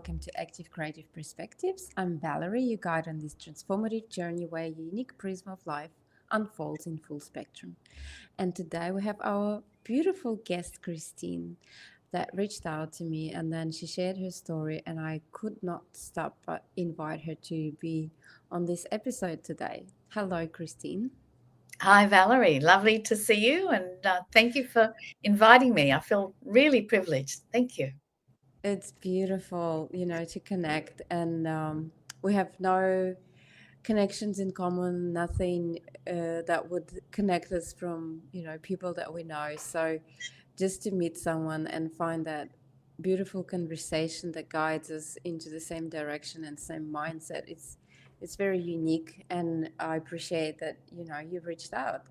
welcome to Active Kreative Perspectives. I'm Valerie, your guide on this transformative journey where your unique prism of life unfolds in full spectrum. And today we have our beautiful guest, Christine, that reached out to me and then she shared her story, and I could not stop but invite her to be on this episode today. Hello, Christine. Hi, Valerie. Lovely to see you, and thank you for inviting me. I feel really privileged. Thank you. It's beautiful, to connect, and we have no connections in common, nothing that would connect us from, people that we know. So just to meet someone and find that beautiful conversation that guides us into the same direction and same mindset, it's very unique, and I appreciate that, you've reached out.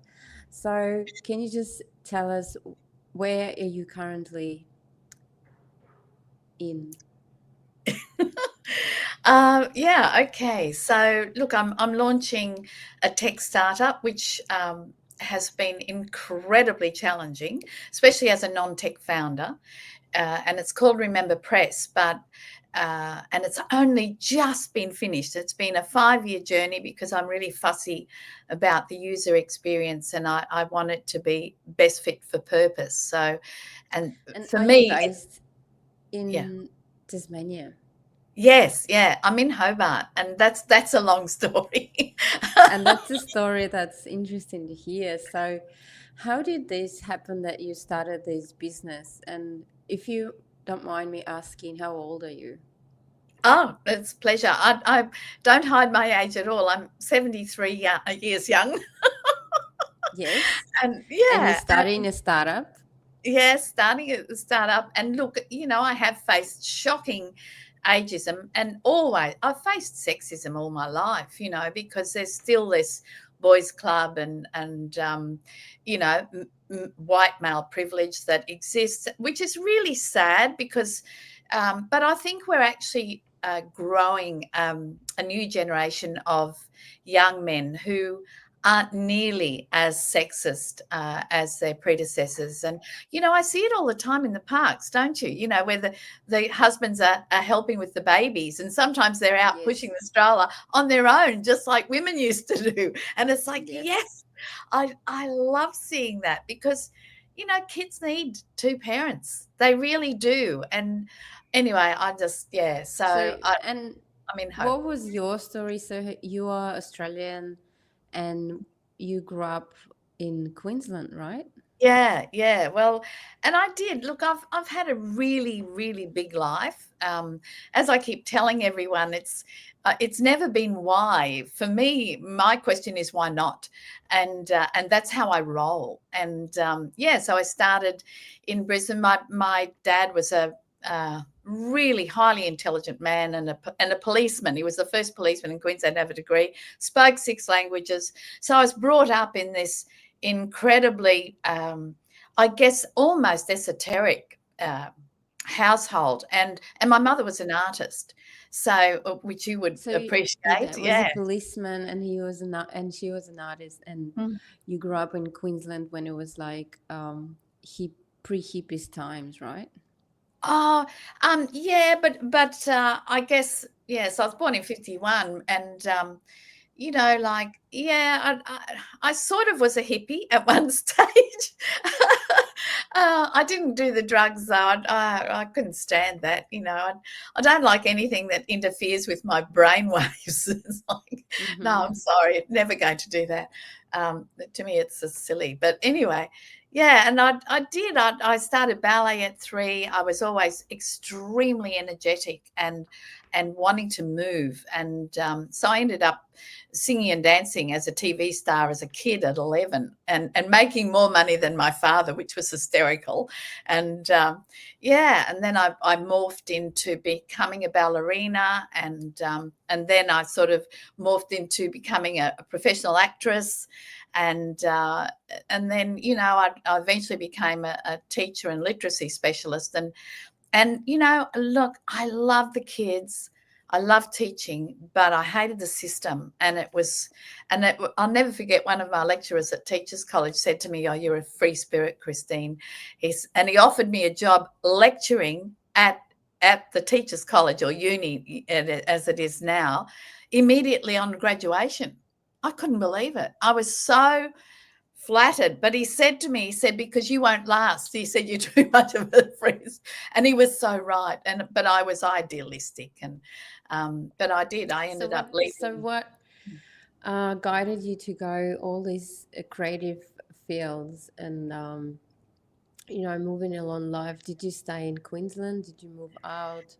So can you just tell us, where are you currently in? Yeah, okay. So, look, I'm launching a tech startup, which has been incredibly challenging, especially as a non-tech founder. And it's called Remember Press, and it's only just been finished. It's been a 5-year journey because I'm really fussy about the user experience, and I want it to be best fit for purpose. So, and And for are you me, based yeah. in Tasmania? Yes, yeah, I'm in Hobart, and that's a long story. And that's a story that's interesting to hear. So, how did this happen that you started this business? And if you don't mind me asking, how old are you? Oh, it's a pleasure. I don't hide my age at all. I'm 73 years young, Yes. and And you're yeah, starting a startup? yeah, starting at the startup. And look, I have faced shocking ageism, and always I've faced sexism all my life, because there's still this boys club and white male privilege that exists, which is really sad because but I think we're actually growing a new generation of young men who aren't nearly as sexist as their predecessors. And, I see it all the time in the parks, don't you? Where the husbands are helping with the babies, and sometimes they're out pushing Yes. the stroller on their own, just like women used to do. And it's like, Yes. yes, I love seeing that because, kids need two parents. They really do. And anyway, So, so and I'm in hope. what was your story? So, you are Australian and you grew up in Queensland, right? Yeah, yeah. Well, and I did. Look, I've had a really, really big life. As I keep telling everyone, it's never been why. For me, my question is why not, and that's how I roll. And yeah, so I started in Brisbane. My dad was a really highly intelligent man and a policeman. He was the first policeman in Queensland to have a degree. Spoke 6 languages. So I was brought up in this incredibly, I guess, almost esoteric household, and my mother was an artist, so which you would So your appreciate. dad was a Yeah. policeman, and and she was an artist, and Mm. you grew up in Queensland when it was like hip pre-hippies times, right? Oh, yeah, but I guess yes. I was born in 51, and like, yeah, I sort of was a hippie at one stage. I didn't do the drugs though. I couldn't stand that. I don't like anything that interferes with my brain waves. It's like, no, I'm Mm-hmm. sorry, never going to do that. To me, it's just silly. But anyway, yeah, and I did. I started ballet at 3. I was always extremely energetic and wanting to move, and so I ended up singing and dancing as a TV star as a kid at 11, and making more money than my father, which was hysterical. And yeah, and then I morphed into becoming a ballerina, and then I sort of morphed into becoming a professional actress. And then I eventually became a teacher and literacy specialist. And look, I love the kids. I love teaching, but I hated the system. I'll never forget, one of my lecturers at Teachers College said to me, "Oh, you're a free spirit, Christine." And he offered me a job lecturing at at the Teachers College or uni, as it is now, immediately on graduation. I couldn't believe it. I was so flattered. But he said to me, he said, because you won't last. He said, you're too much of a freeze. And he was so right. But I was idealistic. But I did. I So ended up what? So leaving. what guided you to go all these creative fields and moving along life? Did you stay in Queensland? Did you move out?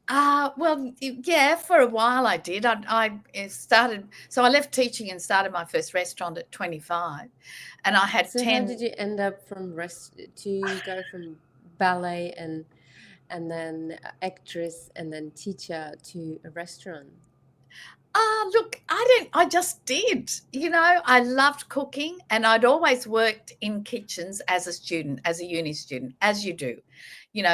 Well, yeah, for a while I did. I started, so I left teaching and started my first restaurant at 25, and I had So how 10. did you end up from rest to go from ballet and then actress and then teacher to a restaurant? Look, I just did. I loved cooking, and I'd always worked in kitchens as a student, as a uni student, as you do.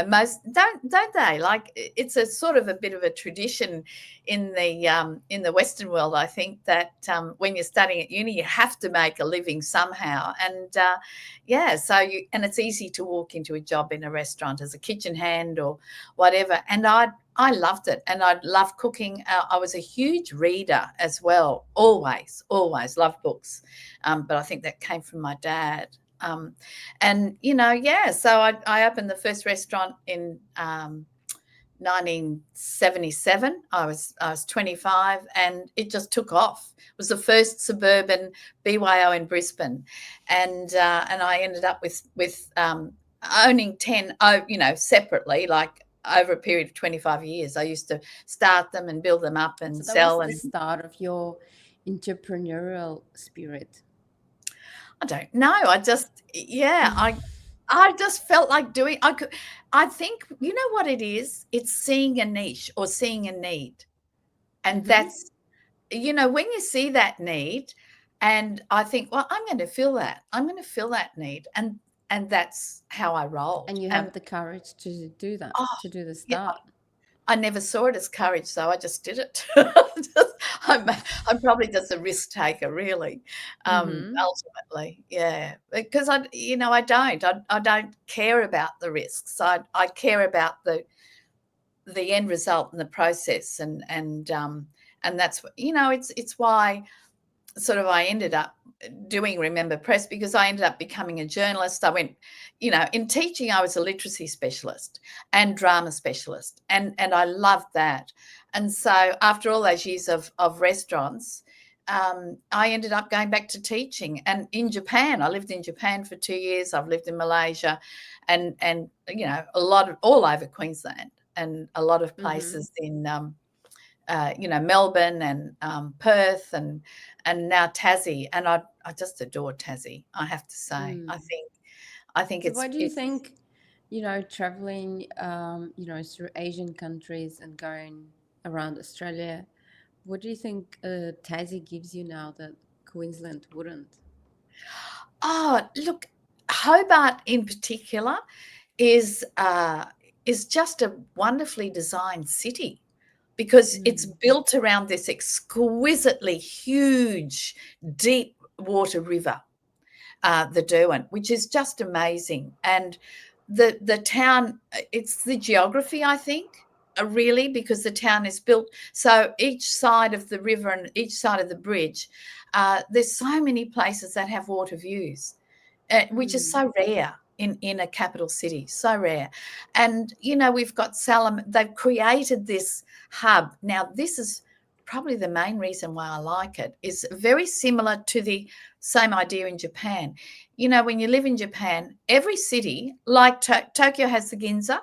Most don't they? Like, it's a sort of a bit of a tradition in the Western world, I think, that when you're studying at uni, you have to make a living somehow. And yeah, and it's easy to walk into a job in a restaurant as a kitchen hand or whatever. And I loved it, and I loved cooking. I was a huge reader as well, always loved books, but I think that came from my dad. And yeah, so I opened the first restaurant in 1977. I was 25, and it just took off. It was the first suburban BYO in Brisbane, and I ended up with owning 10, separately, like over a period of 25 years. I used to start them and build them up and So that was sell. the And start of your entrepreneurial spirit. I don't know. I just felt like doing. I think, you know what it is? It's seeing a niche or seeing a need. And Mm-hmm. that's, when you see that need, and I think, well, I'm going to fill that. I'm going to fill that need. And that's how I rolled. And you have the courage to do that, Oh, to do the yeah, start. I never saw it as courage, so I just did it. I'm probably just a risk taker, really, Mm-hmm. ultimately, yeah, because I don't care about the risks. I care about the end result and the process, and that's what, it's why sort of I ended up doing Remember Press, because I ended up becoming a journalist. I went, in teaching, I was a literacy specialist and drama specialist, and I loved that. And so after all those years of restaurants, I ended up going back to teaching. And in Japan, I lived in Japan for 2 years. I've lived in Malaysia, and a lot of all over Queensland, and a lot of Mm-hmm. places in Melbourne and Perth, and now Tassie, and I just adore Tassie. I have to say, Mm. I think So it's what do you it's. think, traveling, through Asian countries and going around Australia, what do you think Tassie gives you now that Queensland wouldn't? Oh, look, Hobart in particular is uh, is just a wonderfly designed city, because it's Mm. built around this exquisitely huge, deep water river, the Derwent, which is just amazing. And the town, it's the geography, I think, really, because the town is built so each side of the river and each side of the bridge, there's so many places that have water views, which is Mm. so rare in a capital city, so rare. And we've got Salem. They've created this hub. Now, this is probably the main reason why I like it. Is very similar to the same idea in Japan. When you live in Japan, every city, like Tokyo has the Ginza.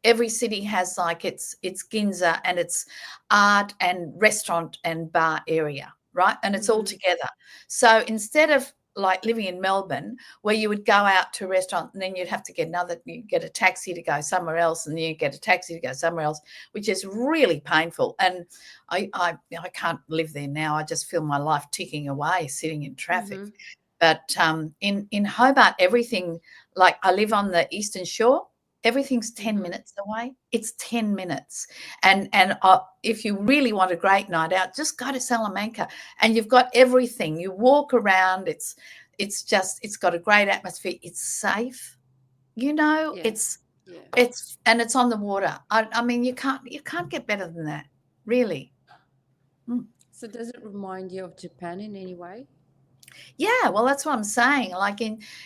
Every city has like its Ginza and its art and restaurant and bar area, right? And it's all Mm-hmm. together. So instead of like living in Melbourne, where you would go out to a restaurant and then you'd have to you get a taxi to go somewhere else, and then you get a taxi to go somewhere else, which is really painful. And I can't live there now. I just feel my life ticking away sitting in traffic. Mm-hmm. But in Hobart, everything, like, I live on the eastern shore. Everything's 10 Mm-hmm. minutes away. It's 10 minutes. And if you really want a great night out, just go to Salamanca, and you've got everything. You walk around. It's got a great atmosphere. It's safe. Yes. It's Yeah. It's on the water. I mean, you can't get better than that, really. Mm. So does it remind you of Japan in any way? Yeah, well, that's what I'm saying. Like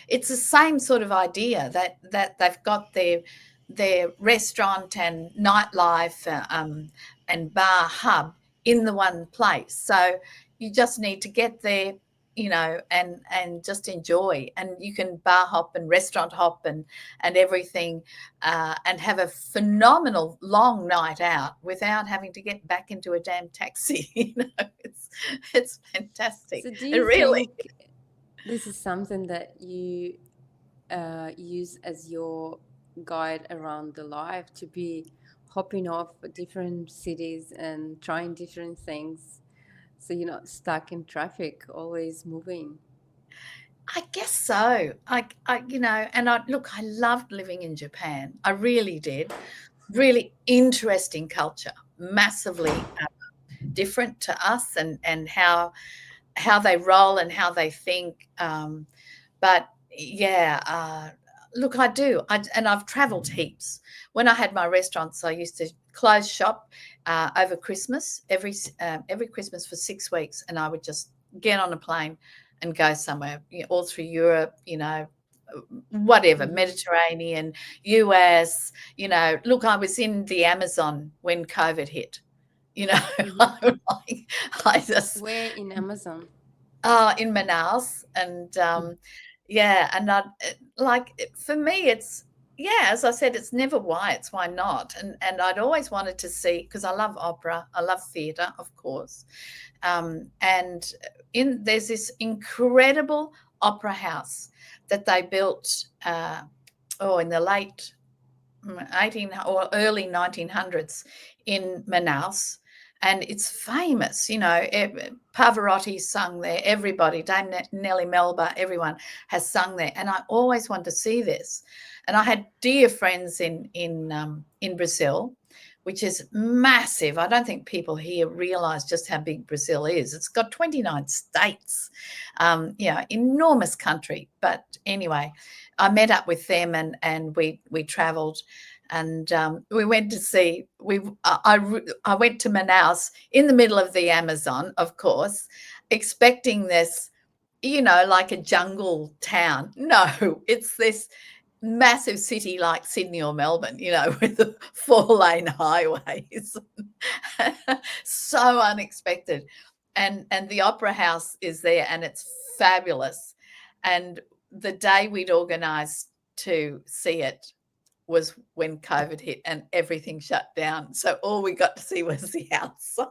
it's the same sort of idea that they've got their restaurant and nightlife and bar hub in the one place. So you just need to get there, and just enjoy. And you can bar hop and restaurant hop and everything, and have a phenomenal long night out without having to get back into a damn taxi. It's fantastic. So do And you really, think this is something that you use as your guide around the life, to be hopping off different cities and trying different things, so you're not stuck in traffic, always moving? I guess so. And I loved living in Japan. I really did. Really interesting culture, massively different to us, and how they roll and how they think. But yeah, look, I do. And I've travelled heaps. When I had my restaurants, I used to close shop over Christmas, every Christmas for 6 weeks, and I would just get on a plane and go somewhere, all through Europe, whatever, Mm-hmm. Mediterranean, US. Look, I was in the Amazon when COVID hit. You know, Mm-hmm. I just Where in Amazon? in Manaus, and Mm. yeah, and for me, it's yeah, as I said, it's never why, it's why not, and I'd always wanted to see, because I love opera, I love theatre, of course, and there's this incredible opera house that they built, in the late 18 or early 1900s in Manaus. And it's famous, Pavarotti sung there, everybody, Dame Nellie Melba, everyone has sung there. And I always wanted to see this. And I had dear friends in Brazil, which is massive. I don't think people here realize just how big Brazil is. It's got 29 states, enormous country. But anyway, I met up with them, and we travelled, and we went to see. I went to Manaus in the middle of the Amazon, of course, expecting this, like a jungle town. No, it's this massive city like Sydney or Melbourne, with the 4-lane highways. So unexpected. And the opera house is there, and it's fabulous. And the day we'd organised to see it was when COVID hit and everything shut down. So all we got to see was the outside.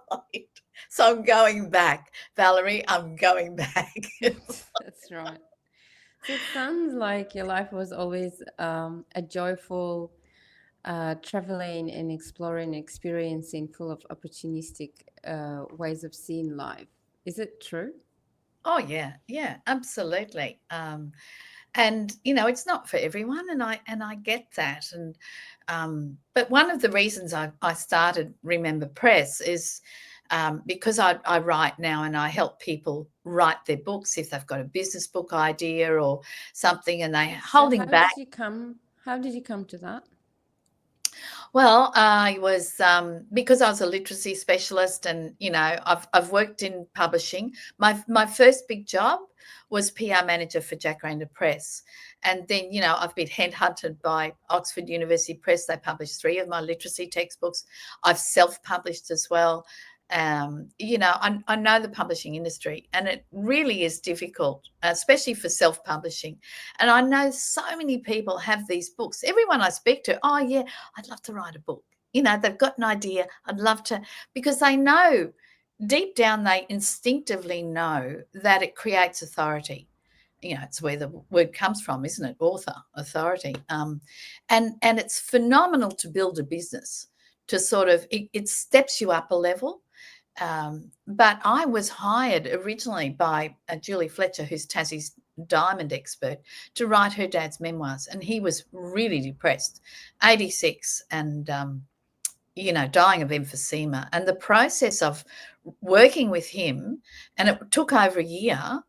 So I'm going back, Valerie. I'm going back. That's right. So it sounds like your life was always a joyful traveling and exploring, experiencing, full of opportunistic ways of seeing life. Is it true? Oh yeah, yeah, absolutely. And it's not for everyone, and I get that. And but one of the reasons I started Remember Press is because I write now, and I help people write their books if they've got a business book idea or something, and they're So holding back. how did you come to that? Well, I was because I was a literacy specialist, and I've worked in publishing. My first big job was PR manager for Jacaranda Press, and then I've been headhunted by Oxford University Press. They published 3 of my literacy textbooks. I've self-published as well. I know the publishing industry, and it really is difficult, especially for self-publishing. And I know so many people have these books. Everyone I speak to, oh yeah, I'd love to write a book. They've got an idea. I'd love to, because they know deep down, they instinctively know that it creates authority. It's where the word comes from, isn't it? Author, authority. And it's phenomenal to build a business, to sort of, it steps you up a level. But I was hired originally by Julie Fletcher, who's Tassie's diamond expert, to write her dad's memoirs. And he was really depressed, 86, and dying of emphysema. And the process of working with him, and it took over a year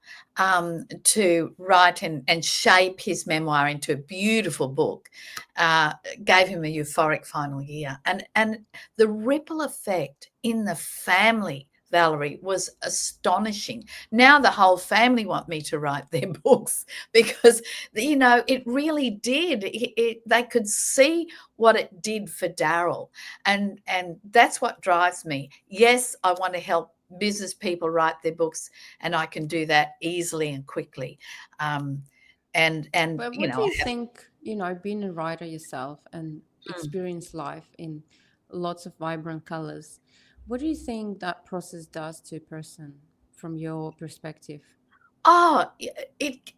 to write and shape his memoir into a beautiful book, gave him a euphoric final year. And the ripple effect in the family, Valerie, was astonishing. Now the whole family want me to write their books because, it really did. They could see what it did for Daryl. And that's what drives me. Yes, I want to help business people write their books, and I can do that easily and quickly. And But what do I you have. think, being a writer yourself and experience life in lots of vibrant colors, what do you think that process does to a person from your perspective? Oh, it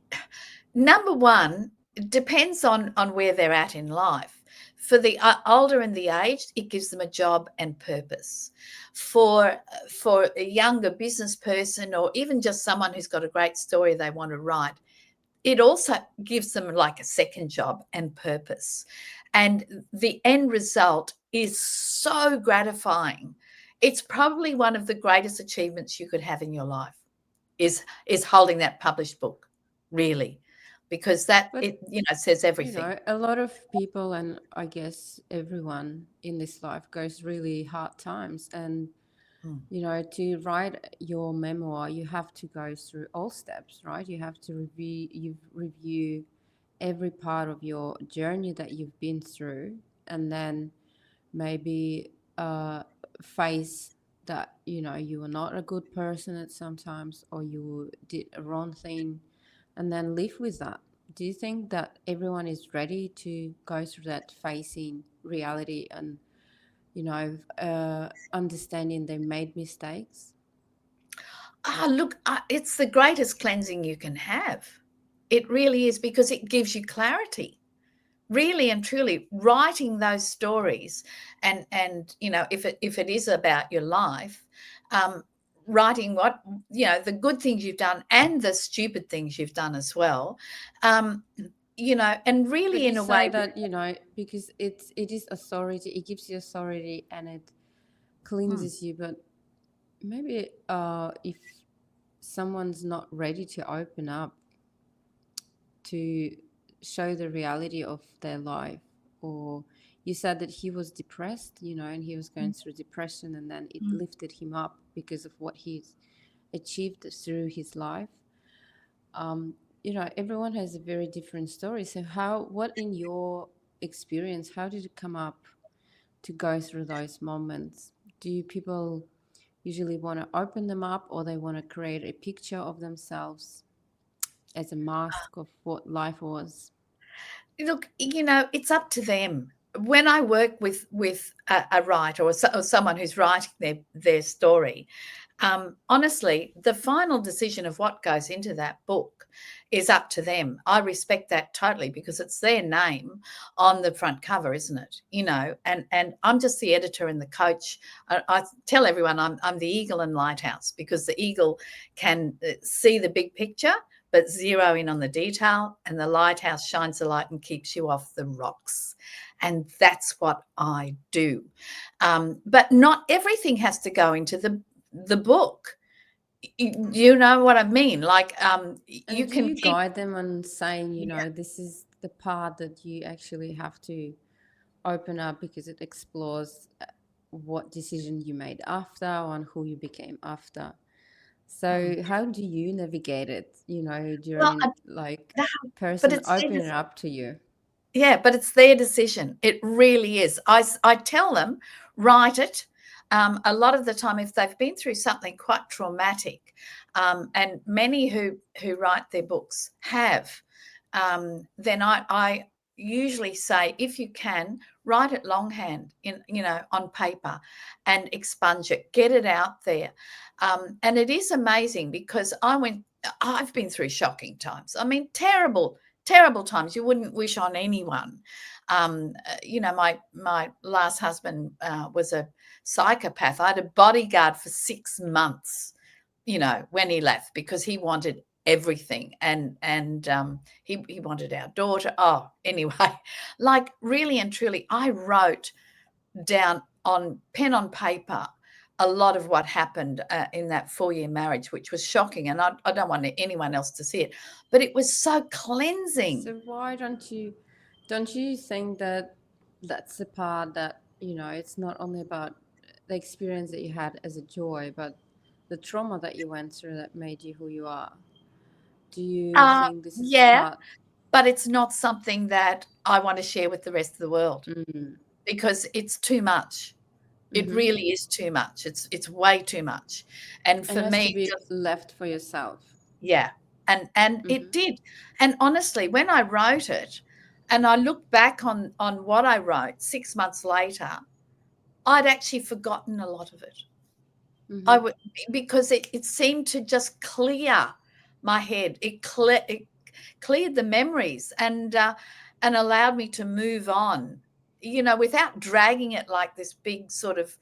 number one, it depends on where they're at in life. For the older and the aged, it gives them a job and purpose. For a younger business person, or even just someone who's got a great story they want to write, it also gives them like a second job and purpose. And the end result is so gratifying. It's probably one of the greatest achievements you could have in your life, is holding that published book, really, because that, But, it says everything. a lot of people, and I guess everyone in this life, goes really hard times. And, Mm. to write your memoir, you have to go through all steps, right? You have to review every part of your journey that you've been through, and then maybe face that you were not a good person at sometimes, or you did a wrong thing, and then live with that. Do you think that everyone is ready to go through that, facing reality and understanding they made mistakes? Look, it's the greatest cleansing you can have. It really is, because it gives you clarity. Really and truly, writing those stories, and if it is about your life, um, writing the good things you've done and the stupid things you've done as well, um, and But really you in a say way. that, because it is authority, it gives you authority and it Hmm. cleanses you. But maybe if someone's not ready to open up, to show the reality of their life, or you said that he was depressed, and he was going through depression, and then it Mm. lifted him up because of what he's achieved through his life. Everyone has a very different story. So what in your experience, how did it come up to go through those moments? Do people usually want to open them up, or they want to create a picture of themselves as a mask of what life was? Look, it's up to them. When I work with a writer, or someone who's writing their story, honestly, the final decision of what goes into that book is up to them. I respect that totally, because it's their name on the front cover, isn't it? And I'm just the editor and the coach. I tell everyone I'm the eagle and lighthouse, because the eagle can see the big picture but zero in on the detail, and the lighthouse shines the light and keeps you off the rocks. And that's what I do. But not everything has to go into the book. You know what I mean? Like, you And do can you keep. guide them on saying, Yeah. this is the part that you actually have to open up, because it explores what decision you made after, and who you became after? Mm. So how do you navigate it, Well, during like no, but person it's their opening it up to you? Yeah, but it's their decision. It really is. I tell them, write it. A lot of the time, if they've been through something quite traumatic, and many who write their books have, then I usually say, if you can, write it longhand, on paper, and expunge it, get it out there. And it is amazing, because I've been through shocking times. I mean, terrible, terrible times you wouldn't wish on anyone. My last husband was a psychopath. I had a bodyguard for 6 months, when he left, because he wanted everything, and he wanted our daughter. Oh, anyway, like, really and truly, I wrote down on pen on paper a lot of what happened in that 4-year marriage, which was shocking. And I don't want anyone else to see it, but it was so cleansing. So why don't you think that that's the part that, you know, it's not only about the experience that you had as a joy, but the trauma that you went through that made you who you are? Do you think this is the Yeah, part? but it's not something that I want to share with the rest of the world Mm. because it's too much. It Mm-hmm. really is too much. It's way too much. And It for has to me, be just left for yourself. yeah. And it Mm-hmm. did. And honestly, when I wrote it and I look back on what I wrote 6 months later, I'd actually forgotten a lot of it. I Mm-hmm. would because it seemed to just clear my head. It cleared the memories and allowed me to move on, without dragging it like this big sort of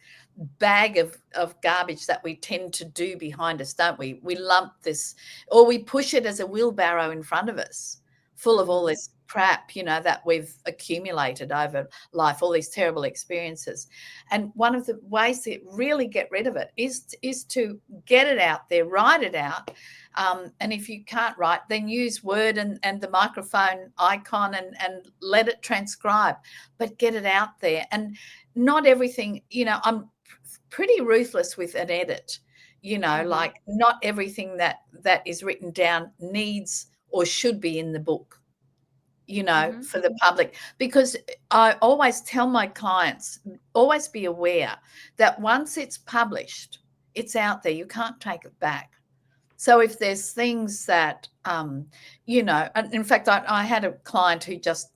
bag of garbage that we tend to do behind us, don't we? We lump this, or we push it as a wheelbarrow in front of us, full of all Mm-hmm. this crap, that we've accumulated over life, all these terrible experiences. And one of the ways to really get rid of it is to get it out there, write it out. And if you can't write, then use Word and the microphone icon and let it transcribe, but get it out there. And not everything, I'm pretty ruthless with an edit, Mm-hmm. like not everything that is written down needs or should be in the book, Mm-hmm. for the public. Because I always tell my clients, always be aware that once it's published, it's out there. You can't take it back. So if there's things that, and in fact, I had a client who just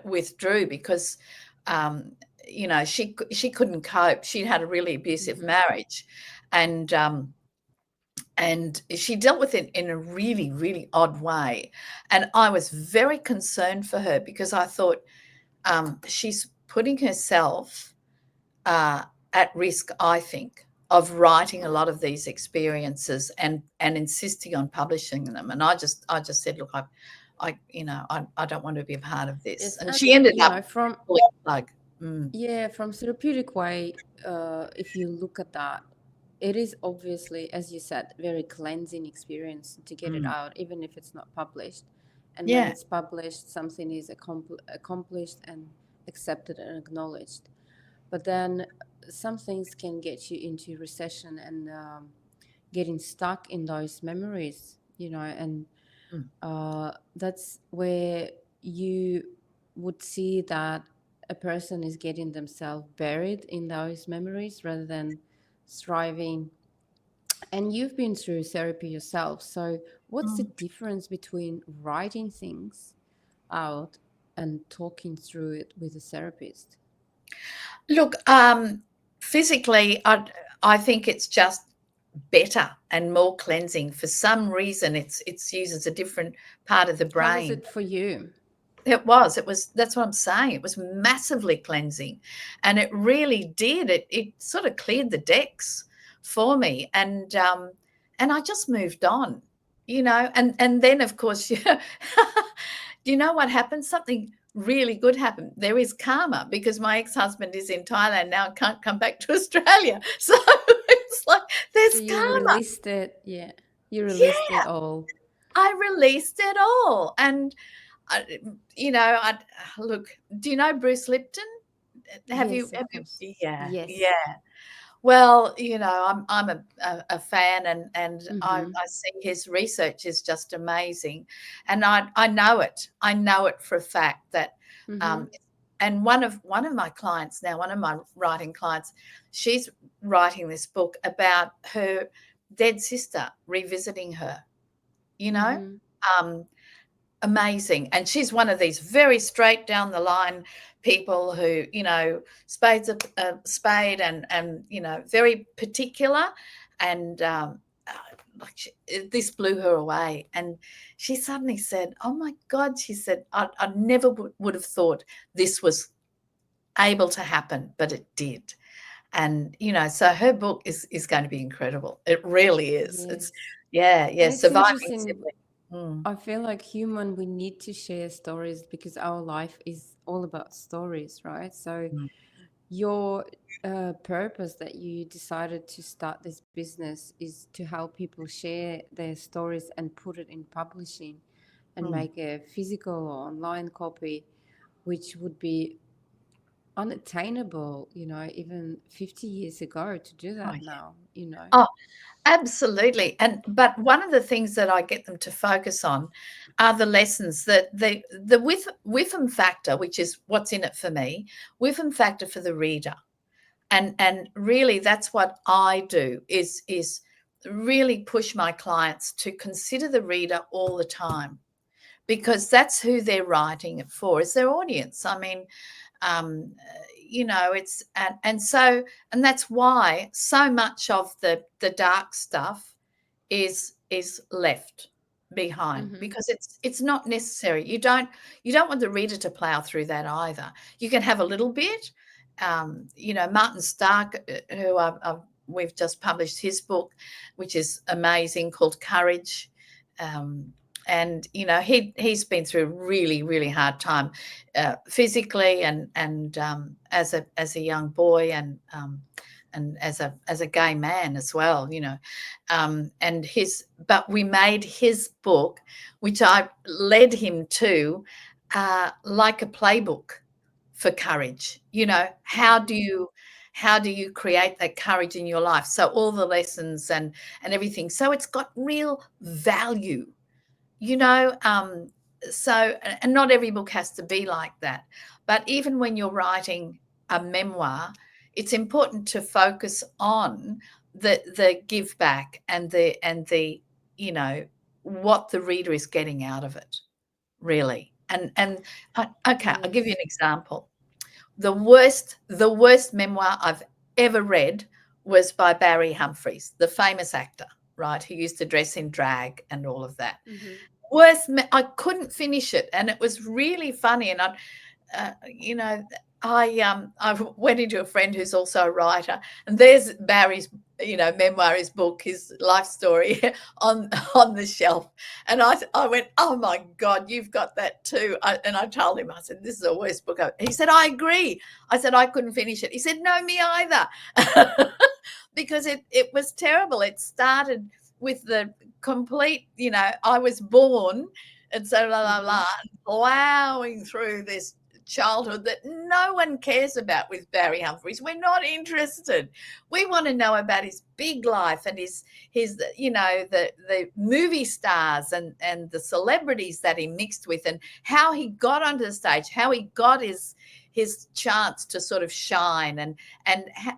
withdrew because, she couldn't cope. She'd had a really abusive Mm-hmm. marriage, and she dealt with it in a really, really odd way. And I was very concerned for her because I thought she's putting herself at risk, I think, of writing a lot of these experiences and insisting on publishing them. And I just said, look, I don't want to be a part of this. Yes, And and she ended you up know, from pulling the plug. Mm, yeah, from therapeutic way, if you look at that, it is obviously, as you said, very cleansing experience to get it mm. out, even if it's not published. And when Yeah. it's published, something is accomplished and accepted and acknowledged. But then some things can get you into recession and getting stuck in those memories, you know, and Mm. that's where you would see that a person is getting themselves buried in those memories rather than thriving. And you've been through therapy yourself. So, what's the Mm. difference between writing things out and talking through it with a therapist? Look, physically, I think it's just better and more cleansing. For some reason, it's used as a different part of the How was brain. it for you? That's what I'm saying. It was massively cleansing, and it really did. It sort of cleared the decks for me, and I just moved on, and then of course, do you know what happened? Something really good happened. There is karma because my ex-husband is in Thailand now and can't come back to Australia. So it's like So there's you karma. released it, yeah. You released Yeah, it all. I released it all. And I look, do you know Bruce Lipton? Have you Yes, of course. Yeah, Yes. yeah. Well, I'm a fan, and Mm-hmm. I see his research is just amazing. And I know it. I know it for a fact that Mm-hmm. um and one of my clients now, one of my writing clients, she's writing this book about her dead sister revisiting her, you know? Mm-hmm. Um Amazing. And she's one of these very straight down the line people who, spade's a spade, and very particular. And like this blew her away. And she suddenly said, oh my God, she said, I never would have thought this was able to happen, but it did. And, so her book is going to be incredible. It really is. It's, Yes. yeah, yeah, And it's surviving interesting. sibling. Mm, I feel like human, we need to share stories because our life is all about stories, right? So mm, your purpose that you decided to start this business is to help people share their stories and put it in publishing and Mm. make a physical or online copy, which would be unattainable, even 50 years ago to do Oh, that yeah. now, you know. Oh, absolutely. But one of the things that I get them to focus on are the lessons that the Whipham factor, which is what's in it for me, Whipham factor for the reader. And really that's what I do is really push my clients to consider the reader all the time, because that's who they're writing it for, is their audience. I mean, um, it's and that's why so much of the dark stuff is left behind, Mm-hmm. because it's not necessary. You don't want the reader to plow through that either. You can have a little bit. Martin Stark, who we've just published his book, which is amazing, called Courage. Um, and he's been through a really, really hard time, physically and as a young boy, and as a gay man as well, but we made his book, which I led him to, like a playbook for courage. How Mm-hmm. do you create that courage in your life? So all the lessons and everything, so it's got real value, you know so, and not every book has to be like that, but even when you're writing a memoir, it's important to focus on the give back and the what the reader is getting out of it, really. Okay, I'll give you Yes. an example. The worst memoir I've ever read was by Barry Humphries, the famous actor, right, who used to dress in drag and all of that. Mm-hmm. I couldn't finish it, and it was really funny. And uh, you know, I went into a friend who's also a writer, and there's Barry's memoir, his book, his life story on the shelf, and I went, oh my God, you've got that too. And I told him, I said, this is the worst book ever. He said, I agree. I said, I couldn't finish it. He said, no, me either. Because it was terrible. It started with the complete, I was born, and so la la Mm-hmm. la, plowing through this childhood that no one cares about with Barry Humphries. We're not interested. We want to know about his big life and his the movie stars and the celebrities that he mixed with, and how he got onto the stage, how he got his chance to sort of shine, and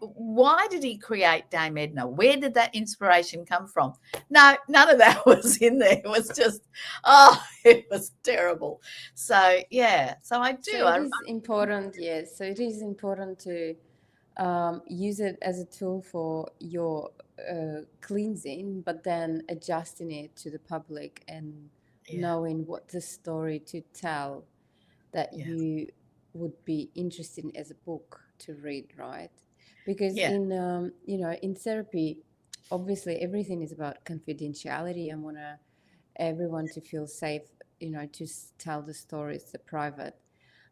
why did he create Dame Edna? Where did that inspiration come from? No, none of that was in there. It was just, it was terrible. So yeah, so I So do. it is important, yes. So it is important to use it as a tool for your cleansing, but then adjusting it to the public and Yeah, knowing what the story to tell that yeah, you would be interested in as a book to read, right? Because yeah, in therapy, obviously everything is about confidentiality and want everyone to feel safe, to tell the stories, the private.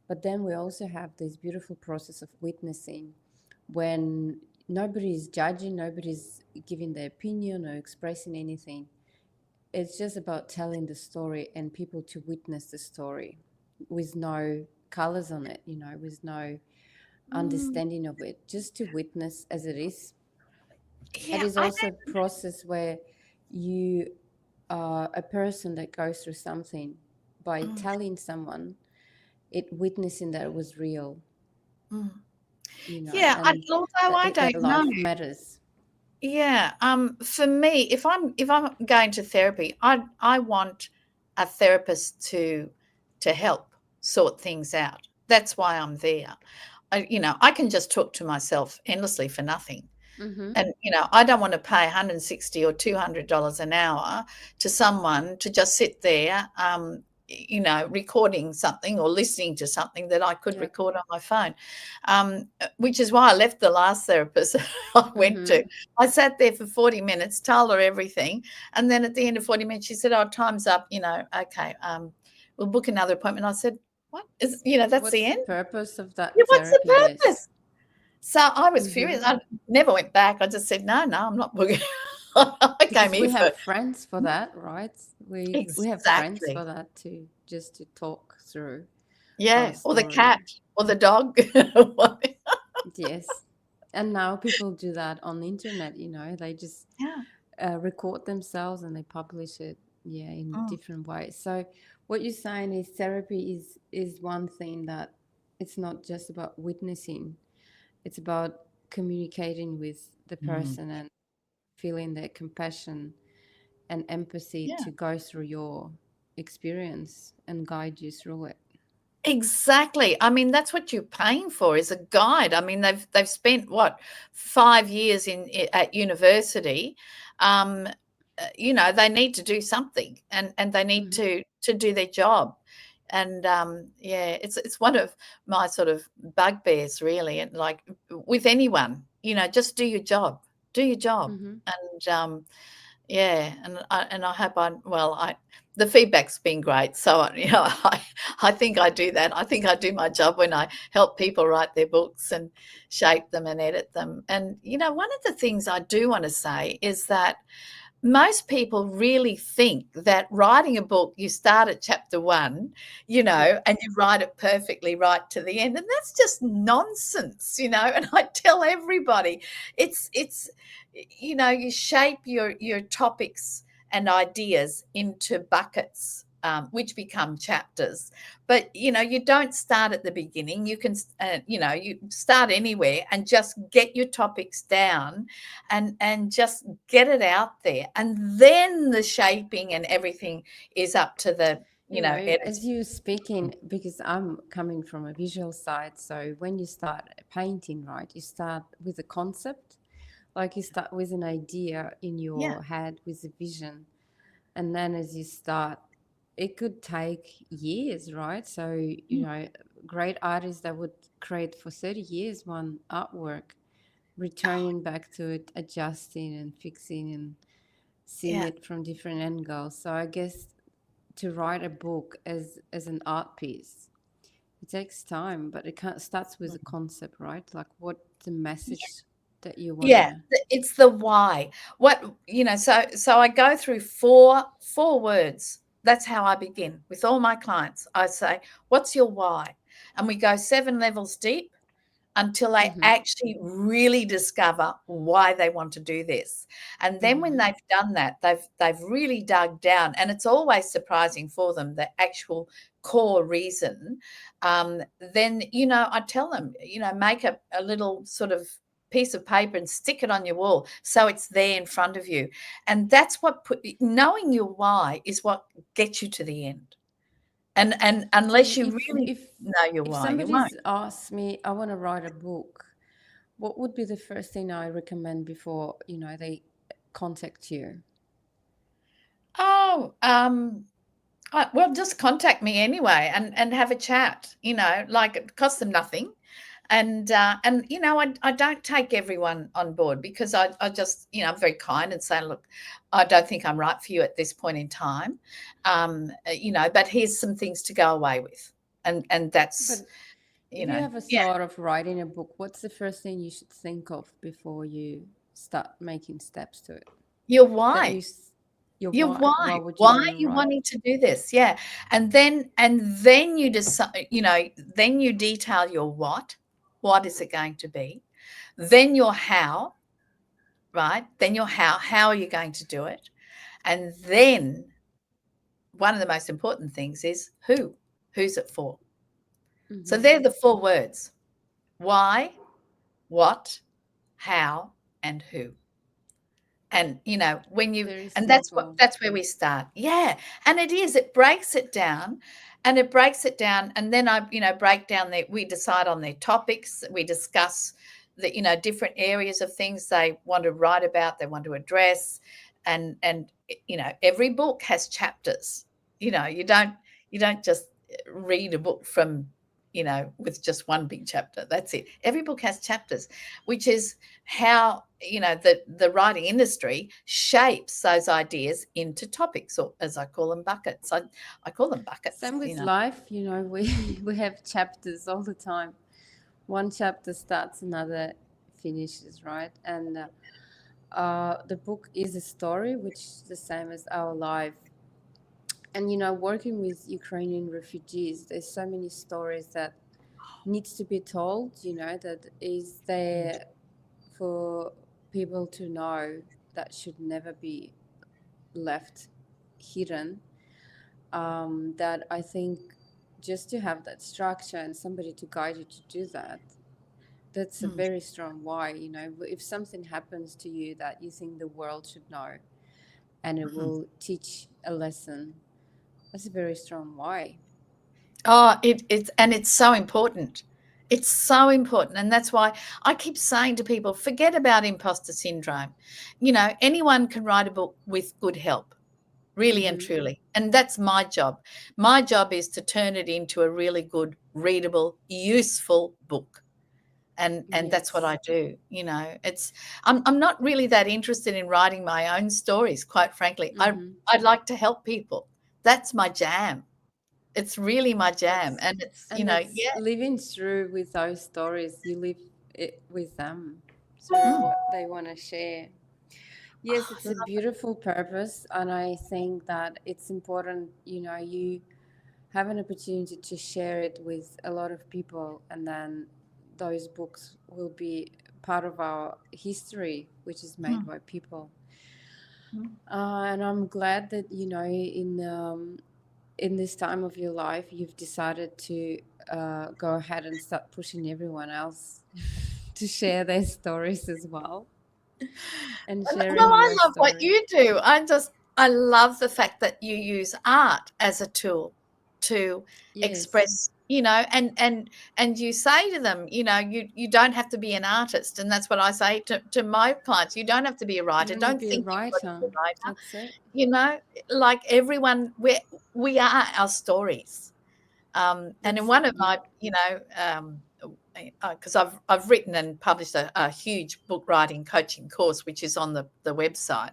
But then we also have this beautiful process of witnessing when nobody's judging, nobody's giving their opinion or expressing anything. It's just about telling the story and people to witness the story with no colors on it, with no mm, understanding of it, just to witness as it is. It yeah. is I also a process where you are a person that goes through something by don't. telling someone it, witnessing that it was real, Mm. Yeah, and although that I their don't know. life matters. Yeah, for me, if I'm going to therapy, I want a therapist to help sort things out. That's why I'm there. I can just talk to myself endlessly for nothing. Mm-hmm. And I don't want to pay 160 or $200 an hour to someone to just sit there, recording something or listening to something that I could Yep. record on my phone. Which is why I left the last therapist I went to. Mm-hmm. I sat there for 40 minutes, told her everything, and then at the end of 40 minutes, she said, "Oh, time's up. Okay, we'll book another appointment." I said, "What is? That's the What's the end? purpose of Yeah, that what's the therapy? Yes. purpose?" So I was Mm-hmm. furious. I never went back. I just said, no, I'm not booking. I came Because here we have for friends for that, right? We have friends for exactly. that to just to talk through our Yeah, or the cat story. or the dog. Yes. And now people do that on the internet, they just Yeah. record themselves and they publish it, yeah, in Mm, different ways. So what you're saying is therapy is one thing, that it's not just about witnessing, it's about communicating with the mm. person and feeling their compassion and empathy Yeah. to go through your experience and guide you through it. Exactly. I mean, that's what you're paying for, is a guide. I mean, they've spent what, 5 years at university. Um, they need to do something, and they need Mm-hmm. to do their job. And yeah, it's one of my sort of bugbears, really. And like with anyone, just do your job. Do your job. Mm-hmm. And yeah, and I hope the feedback's been great. So I think I do that. I think I do my job when I help people write their books and shape them and edit them. And one of the things I do want to say is that most people really think that writing a book, you start at chapter one, Yeah. and you write it perfectly right to the end. And that's just nonsense. And I tell everybody, it's you shape your topics and ideas into buckets, which become chapters. But you don't start at the beginning. You can you start anywhere and just get your topics down, and just get it out there, and then the shaping and everything is up to the editor. As you speaking, because I'm coming from a visual side, so when you start painting, right, you start with a concept, like you start with an idea in Yeah. your head with a vision, and then as you start, it could take years, right? So, Mm. great artists that would create for 30 years one artwork, returning back to it, adjusting and fixing and seeing Yeah. it from different angles. So I guess to write a book as an art piece, it takes time, but it starts with a concept, right? Like what the message that you want Yeah, to. it's the why. So I go through four words. That's how I begin with all my clients. I say, "What's your why?" And we go 7 levels deep until they Mm-hmm. actually really discover why they want to do this. And then when Mm-hmm. they've done that, they've really dug down, and it's always surprising for them, the actual core reason. Then I tell them, make a little sort of piece of paper and stick it on your wall so it's there in front of you. And that's knowing your why is what gets you to the end. And unless And you if really if know your if why, you won't. somebody's asked me, I want to write a book, what would be the first thing I recommend before, they contact you? Oh, well, just contact me anyway, and have a chat. Like, it costs them nothing, and I don't take everyone on board, because I just I'm very kind and say, look, I don't think I'm right for you at this point in time, but here's some things to go away with, and that's But if you have a yeah, thought of writing a book, what's the first thing you should think of before you start making steps to it? your That why. your Your why. why. Why would you Why want to are you write? wanting to do this? Yeah. And then you decide, then you detail your what. What is it going to be? Then your how, right? Then your how. How are you going to do it? And then one of the most important things is who. Who's it for? So Mm-hmm. they're the 4 words: why, what, how, and who. And when you Very and simple. that's where we start. Yeah. And it breaks it down, and then I break down we decide on their topics, we discuss the different areas of things they want to write about, they want to address. And every book has chapters. You don't just read a book from with just one big chapter. That's it. Every book has chapters, which is how the writing industry shapes those ideas into topics, or as I call them, buckets. I call them buckets. Same with life, we we have chapters all the time. one chapter starts, another finishes, right? And the book is a story, which is the same as our life. And working with Ukrainian refugees, there's so many stories that needs to be told. That is there for people to know, that should never be left hidden. That I think just to have that structure and somebody to guide you to do that, that's a Mm. very strong why. If something happens to you that you think the world should know and it Mhm. will teach a lesson, that's a very strong why. Oh, it's so important. It's so important. And that's why I keep saying to people, forget about imposter syndrome. Anyone can write a book with good help, really and Mm-hmm. truly. And that's my job. My job is to turn it into a really good, readable, useful book. And that's what Yes. I do. I'm not really that interested in writing my own stories, quite frankly. Mm-hmm. I'd like to help people. That's my jam. It's really my jam, That's and it's, and that's yeah. living through with those stories. You live it with them through Mm. what they want to share. Yes, it's a beautiful purpose, and I think that it's important, you have an opportunity to share it with a lot of people, and then those books will be part of our history, which is made Mm. by people. Mm. And I'm glad that, in this time of your life, you've decided to go ahead and start pushing everyone else to share their stories as well, and Well, sharing I your love what story. you do. I love the fact that you use art as a tool to Yes. express, and you say to them, you don't have to be an artist. And that's what I say to my clients. You don't have to be a You writer. don't have to Don't be a think you've got to writer. be a writer. That's it. You know, like everyone, we are our stories. And in That's one it. of You. my, because I've written and published a huge book writing coaching course, which is on the website.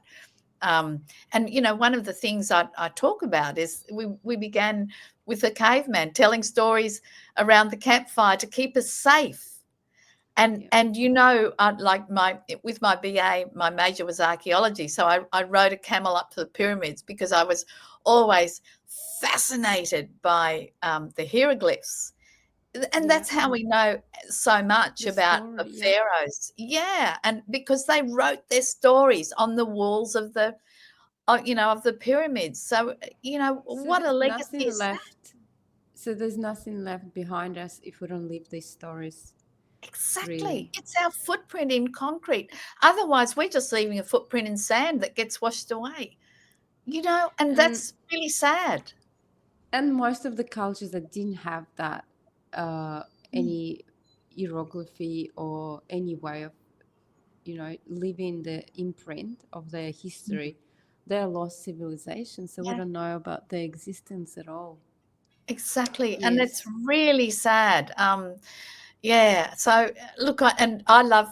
Um, and one of the things I talk about is we began with the caveman telling stories around the campfire to keep us safe. And Yeah. and like with my BA, my major was archaeology, so I rode a camel up to the pyramids because I was always fascinated by the hieroglyphs, and Yeah. that's how we know so much The about the story. Yeah. pharaohs. Yeah, and because they wrote their stories on the walls of the pyramids. So So what a there's legacy nothing is that? left. So there's nothing left behind us if we don't leave these stories. Exactly. Really. It's our footprint in concrete. Otherwise, we're just leaving a footprint in sand that gets washed away, and And that's really sad. most of the cultures that didn't have that uh, Mm, any hieroglyphy or any way of leaving the imprint of their mm. history, they're lost civilizations, so we Yeah, don't know about their existence at all. exactly, and it's Yes. really sad. Yeah, so, look, I love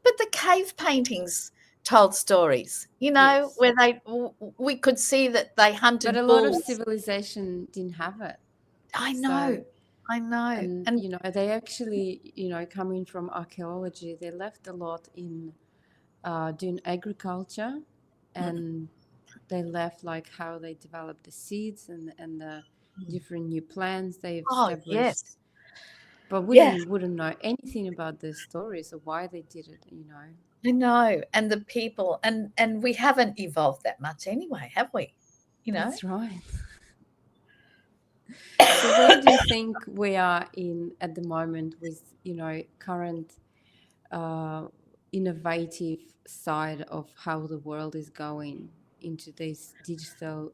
but the cave paintings told stories, Yes, where we could see that they but a hunted lot of bulls. civilization didn't have it. I know, So, I know, and and they actually, coming from archaeology, they left a lot in doing agriculture, mm, and they left like how they developed the seeds and the mm. different new plants they've Oh, established. yes. But we Yes, don't wouldn't know anything about their stories or why they did it. I know, and the people, and we haven't evolved that much anyway, have we? You know? That's right. So where do you think we are in at the moment with, current uh, innovative side of how the world is going into this digital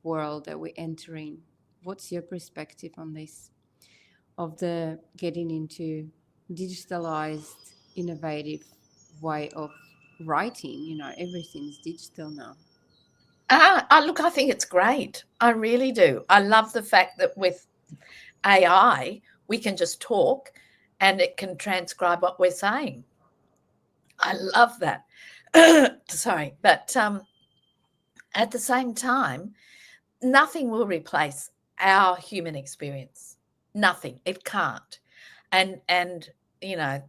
world that we're entering? What's your perspective on this, of the getting into digitalized, innovative way of writing? Everything's digital now. Look, I think it's great. I really do. I love the fact that with AI, we can just talk and it can transcribe what we're saying. I love that. Sorry, but at the same time, nothing will replace our human experience. Nothing. It can't. and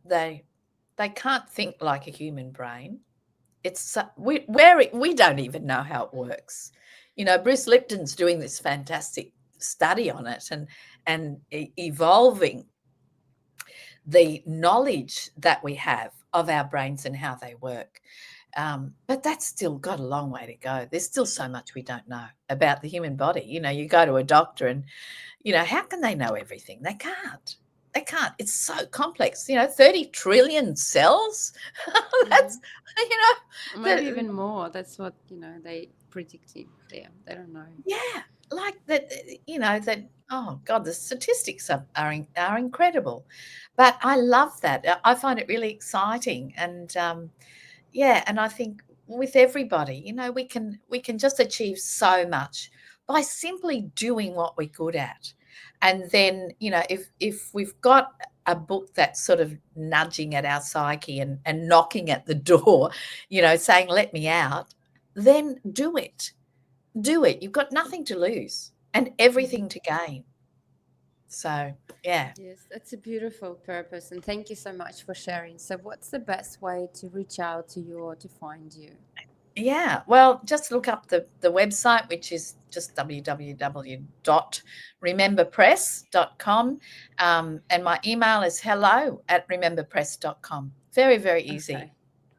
they can't think like a human brain. We don't even know how it works. Bruce Lipton's doing this fantastic study on it, and evolving the knowledge that we have of our brains and how they work. But that's still got a long way to go. There's still so much we don't know about the human body. You go to a doctor and, how can they know everything? They can't. They can't. It's so complex. 30 trillion cells. That's, you know, Maybe the, even more. That's what they predicting there. They don't know. yeah, like that, that, oh God, the statistics are incredible. But I love that. I find it really exciting. And, yeah, and I think with everybody, we can just achieve so much by simply doing what we're good at. And then, if we've got a book that's sort of nudging at our psyche and knocking at the door, saying, let me out, then do it. Do it. You've got nothing to lose and everything to gain. So, yeah. Yes, that's a beautiful purpose, and thank you so much for sharing. So, what's the best way to reach out to you or to find you? Yeah, well, just look up the website, which is just www.rememberpress.com. And my email is hello@rememberpress.com. Very, very easy. Okay.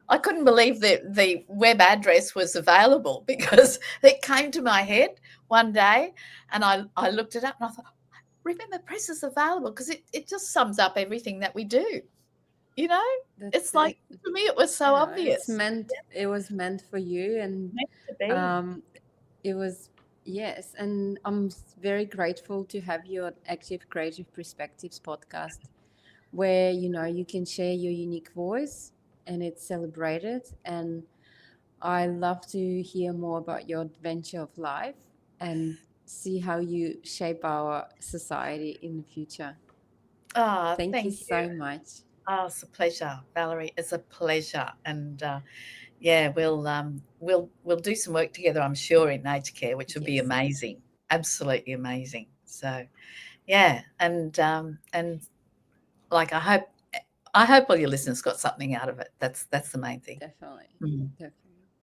I couldn't believe that the web address was available because it came to my head one day, and I looked it up and I thought, Remember Press is available because it just sums up everything that we do. You know, That's it's like, it. to me, it was so Yeah, it's obvious. meant. It was meant for you, and Meant to be. um, it was yes. And I'm very grateful to have you on Active Creative Perspectives podcast, where you can share your unique voice, and it's celebrated. And I love to hear more about your adventure of life and see how you shape our society in the future. Oh, Thank you thank you. so much. Oh, it's a pleasure, Valerie. It's a pleasure, and yeah, we'll do some work together, I'm sure, in aged care, which would be Yes, amazing, absolutely amazing. So, yeah, and like I hope all your listeners got something out of it. That's the main thing. definitely. Mm. Definitely.